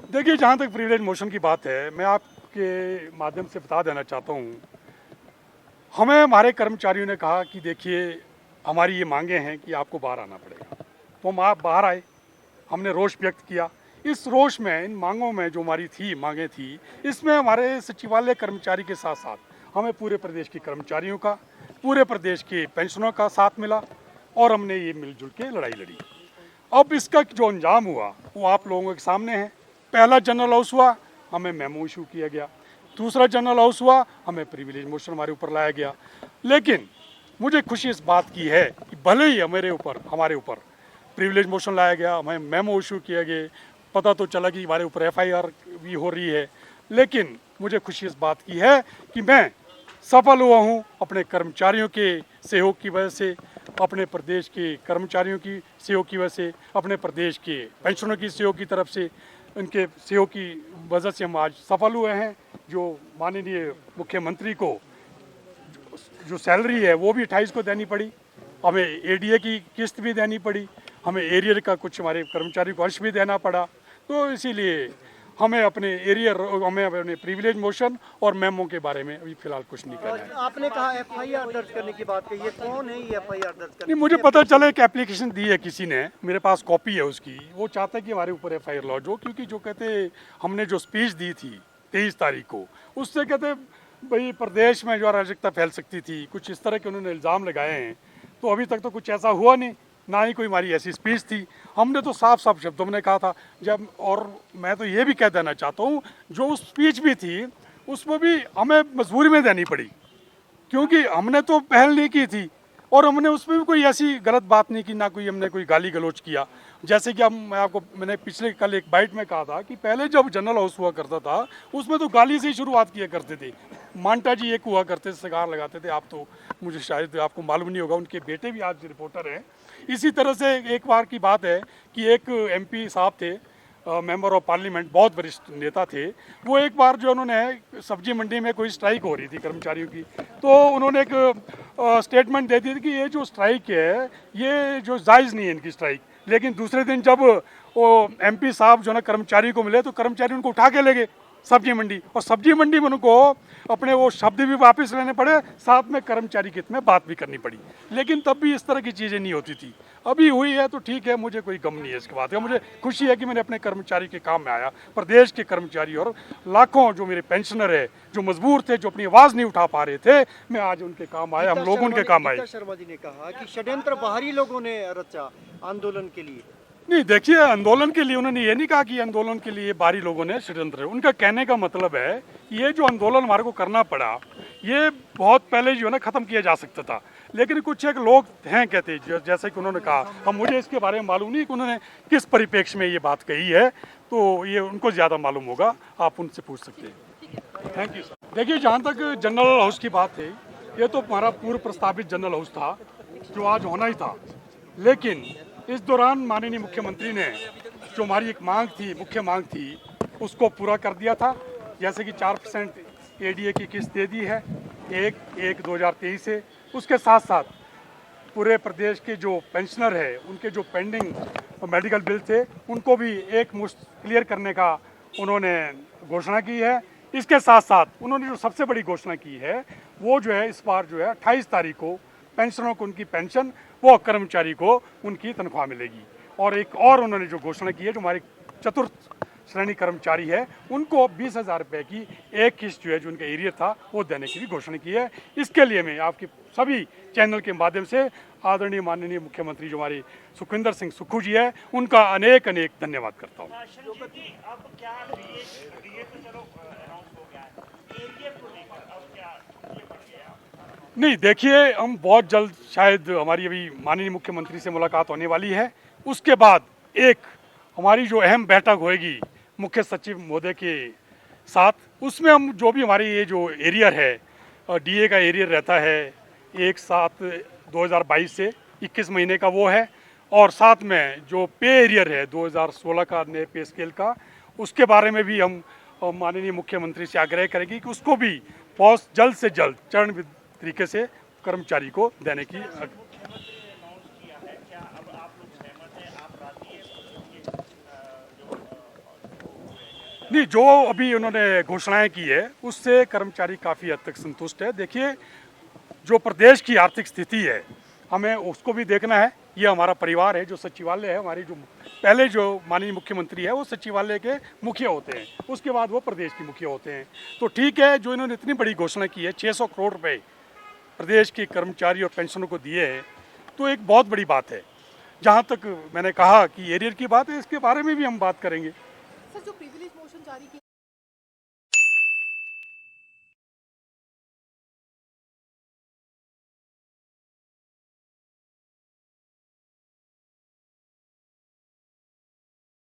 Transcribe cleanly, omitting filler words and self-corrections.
देखिए, जहाँ तक प्रिविलेज मोशन की बात है, मैं आपके माध्यम से बता देना चाहता हूँ, हमें हमारे कर्मचारियों ने कहा कि देखिए, हमारी ये मांगे हैं कि आपको बाहर आना पड़ेगा। तो हम आप बाहर आए, हमने रोष व्यक्त किया। इस रोष में, इन मांगों में जो हमारी थी मांगे थी, इसमें हमारे सचिवालय कर्मचारी के साथ साथ हमें पूरे प्रदेश के कर्मचारियों का, पूरे प्रदेश के पेंशनों का साथ मिला और हमने ये मिलजुल के लड़ाई लड़ी। अब इसका जो अंजाम हुआ वो आप लोगों के सामने है। पहला जनरल हाउस हुआ, हमें मेमो इशू किया गया। दूसरा जनरल हाउस हुआ, हमें प्रिविलेज मोशन हमारे ऊपर लाया गया। लेकिन मुझे खुशी इस बात की है कि भले ही हमारे ऊपर प्रिविलेज मोशन लाया गया, हमें मेमो इशू किया गया, पता तो चला कि हमारे ऊपर एफआईआर भी हो रही है, लेकिन मुझे खुशी इस बात की है कि मैं सफल हुआ हूँ अपने कर्मचारियों के सहयोग की वजह से, अपने प्रदेश के कर्मचारियों की सहयोग की वजह से, अपने प्रदेश के पेंशनरों की सहयोग की तरफ से, उनके सहयोग की वजह से हम आज सफल हुए हैं। जो माननीय मुख्यमंत्री को जो सैलरी है वो भी 28 को देनी पड़ी, हमें एडीए की किस्त भी देनी पड़ी, हमें एरियर का कुछ हमारे कर्मचारी को अंश भी देना पड़ा। तो इसीलिए हमें अपने प्रिविलेज मोशन और मेमो के बारे में अभी फिलहाल कुछ नहीं करना है। आपने कहा एफआईआर दर्ज करने की बात कही है, कौन है ये एफआईआर दर्ज करने? नहीं, मुझे पता चला एक एप्लीकेशन दी है किसी ने, मेरे पास कॉपी है उसकी। वो चाहता है कि हमारे ऊपर एफआईआर लॉन्च हो, क्योंकि जो कहते हमने जो स्पीच दी थी 23 तारीख को, उससे कहते भाई प्रदेश में जो अराजकता फैल सकती थी, कुछ इस तरह के उन्होंने इल्ज़ाम लगाए हैं। तो अभी तक तो कुछ ऐसा हुआ नहीं, ना ही कोई हमारी ऐसी स्पीच थी। हमने तो साफ साफ शब्दों में कहा था जब, और मैं तो ये भी कह देना चाहता हूँ, जो उस स्पीच भी थी उसमें भी हमें मजबूरी में देनी पड़ी, क्योंकि हमने तो पहल नहीं की थी और हमने उसमें भी कोई ऐसी गलत बात नहीं की, ना कोई हमने कोई गाली गलौज किया। जैसे कि मैंने पिछले कल एक बाइट में कहा था कि पहले जब जनरल हाउस हुआ करता था उसमें तो गाली से ही शुरुआत किया करते थे। मांटा जी एक हुआ करते थे, सिगार लगाते थे, आप तो मुझे शायद आपको मालूम नहीं होगा, उनके बेटे भी आज रिपोर्टर हैं। इसी तरह से एक बार की बात है कि एक एमपी साहब थे, मेंबर ऑफ पार्लियामेंट, बहुत वरिष्ठ नेता थे। वो एक बार जो उन्होंने सब्जी मंडी में कोई स्ट्राइक हो रही थी कर्मचारियों की, तो उन्होंने एक स्टेटमेंट दे दी थी कि ये जो स्ट्राइक है ये जो जायज़ नहीं है इनकी स्ट्राइक। लेकिन दूसरे दिन जब वो एमपी साहब जो ना कर्मचारी को मिले तो कर्मचारी उनको उठा के ले गए सब्जी मंडी, और सब्जी मंडी में उनको अपने वो शब्द भी वापस लेने पड़े, साथ में कर्मचारी के हित में बात भी करनी पड़ी। लेकिन तब भी इस तरह की चीज़ें नहीं होती थी। अभी हुई है तो ठीक है, मुझे कोई गम नहीं है इसके बात का। मुझे खुशी है कि मैंने अपने कर्मचारी के काम में आया, प्रदेश के कर्मचारी और लाखों जो मेरे पेंशनर है, जो मजबूर थे, जो अपनी आवाज़ नहीं उठा पा रहे थे, मैं आज उनके काम आया, हम लोग उनके काम आए। गीता शर्मा जी ने कहा कि षड्यंत्र बाहरी लोगों ने रचा आंदोलन के लिए। नहीं, देखिए, आंदोलन के लिए उन्होंने ये नहीं कहा कि आंदोलन के लिए बाहरी लोगों ने षड्यंत्र है। उनका कहने का मतलब है कि ये जो आंदोलन हमारे को करना पड़ा, ये बहुत पहले जो है ना ख़त्म किया जा सकता था। लेकिन कुछ एक लोग हैं कहते, जैसे कि उन्होंने कहा, हम मुझे इसके बारे में मालूम नहीं कि उन्होंने किस परिप्रेक्ष्य में ये बात कही है, तो ये उनको ज़्यादा मालूम होगा, आप उनसे पूछ सकते हैं। Thank you sir. देखिए, जहाँ तक जनरल हाउस की बात है, ये तो हमारा पूर्व प्रस्तावित जनरल हाउस था जो आज होना ही था। लेकिन इस दौरान माननीय मुख्यमंत्री ने जो हमारी एक मांग थी, मुख्य मांग थी, उसको पूरा कर दिया था। जैसे कि 4% एडीए की किस्त दे दी है 1/1/2023 से। उसके साथ साथ पूरे प्रदेश के जो पेंशनर है, उनके जो पेंडिंग मेडिकल बिल थे, उनको भी एक मुश्त क्लियर करने का उन्होंने घोषणा की है। इसके साथ साथ उन्होंने जो सबसे बड़ी घोषणा की है वो जो है, इस बार जो है 28 तारीख को पेंशनरों को उनकी पेंशन, वो कर्मचारी को उनकी तनख्वाह मिलेगी। और एक और उन्होंने जो घोषणा की है, जो हमारे चतुर्थ श्रेणी कर्मचारी है, उनको 20,000 रुपये की एक किस्त जो है, जो उनका एरियर था, वो देने की भी घोषणा की है। इसके लिए मैं आपके सभी चैनल के माध्यम से आदरणीय माननीय मुख्यमंत्री जो हमारे सुखविंदर सिंह सुक्खू जी है, उनका अनेक अनेक धन्यवाद करता हूँ। नहीं, देखिए, हम बहुत जल्द शायद हमारी अभी माननीय मुख्यमंत्री से मुलाकात होने वाली है। उसके बाद एक हमारी जो अहम बैठक होएगी मुख्य सचिव महोदय के साथ, उसमें हम जो भी हमारी ये जो एरियर है, डीए का एरियर रहता है 1/7/2022 से 21 महीने का वो है, और साथ में जो पे एरियर है 2016 का नए पे स्केल का, उसके बारे में भी हम माननीय मुख्यमंत्री से आग्रह करेंगे कि उसको भी बहुत जल्द से जल्द चरणबद्ध तरीके से कर्मचारी को देने की। नहीं, जो अभी उन्होंने घोषणाएं की है उससे कर्मचारी काफ़ी हद तक संतुष्ट है। देखिए, जो प्रदेश की आर्थिक स्थिति है हमें उसको भी देखना है। ये हमारा परिवार है, जो सचिवालय है, हमारी जो पहले जो माननीय मुख्यमंत्री है वो सचिवालय के मुखिया होते हैं, उसके बाद वो प्रदेश के मुखिया होते हैं। तो ठीक है, जो इन्होंने इतनी बड़ी घोषणा की है, 600 करोड़ रुपए प्रदेश के कर्मचारी और पेंशनों को दिए हैं, तो एक बहुत बड़ी बात है। जहाँ तक मैंने कहा कि एरियर की बात है, इसके बारे में भी हम बात करेंगे। सर, जो प्रिविलेज मोशन जारी की